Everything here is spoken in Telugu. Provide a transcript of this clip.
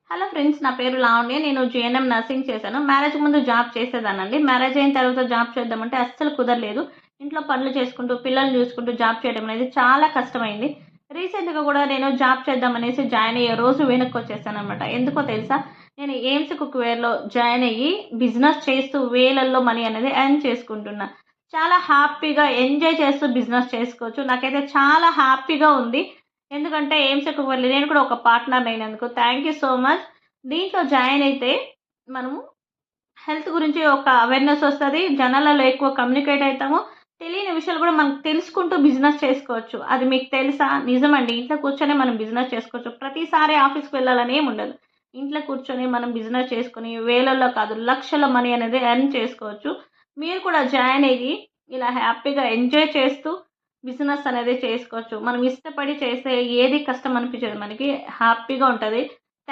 హలో ఫ్రెండ్స్, నా పేరు లావణ్య. నేను జీఎన్ఎం నర్సింగ్ చేశాను. మ్యారేజ్ ముందు జాబ్ చేసేదానండి. మ్యారేజ్ అయిన తర్వాత జాబ్ చేద్దామంటే అస్సలు కుదరలేదు. ఇంట్లో పనులు చేసుకుంటూ, పిల్లల్ని చూసుకుంటూ జాబ్ చేయడం అనేది చాలా కష్టమైంది. రీసెంట్‌గా కూడా నేను జాబ్ చేద్దామనేసి జాయిన్ అయ్యే రోజు వెనక్కొచ్చేసాననమాట. ఎందుకో తెలుసా? నేను ఎయిమ్స్ కుక్‌వేర్‌లో జాయిన్ అయ్యి బిజినెస్ చేస్తూ వేలల్లో మనీ అనేది ఎర్న్ చేసుకుంటున్నా. చాలా హ్యాపీగా ఎంజాయ్ చేస్తూ బిజినెస్ చేసుకోవచ్చు. నాకైతే చాలా హ్యాపీగా ఉంది. ఎందుకంటే ఎయిమ్స్ కుక్‌వేర్‌లో నేను కూడా ఒక పార్ట్‌నర్ అయినందుకు. Thank you so much. దీంట్లో జాయిన్ అయితే మనము హెల్త్ గురించి ఒక అవేర్‌నెస్ వస్తది. జనాలలో ఎక్కువ కమ్యూనికేట్ అయితాము. తెలియని విషయాలు కూడా మనం తెలుసుకుంటూ బిజినెస్ చేసుకోవచ్చు. అది మీకు తెలుసా? నిజమండి. ఇంట్లో కూర్చొనే మనం బిజినెస్ చేసుకోవచ్చు. ప్రతిసారి ఆఫీస్‌కి వెళ్ళాలని ఏముండదు. ఇంట్లో కూర్చొని మనం బిజినెస్ చేసుకొని వేలల్లో కాదు, లక్షల మనీ అనేది ఎర్న్ చేసుకోవచ్చు. మీరు కూడా జాయిన్ అయ్యి ఇలా హ్యాపీగా ఎంజాయ్ చేస్తూ బిజినెస్ అనేది చేసుకోవచ్చు. మనం ఇష్టపడి చేస్తే ఏది కష్టం అనిపించదు మనకి. హ్యాపీగా ఉంటది.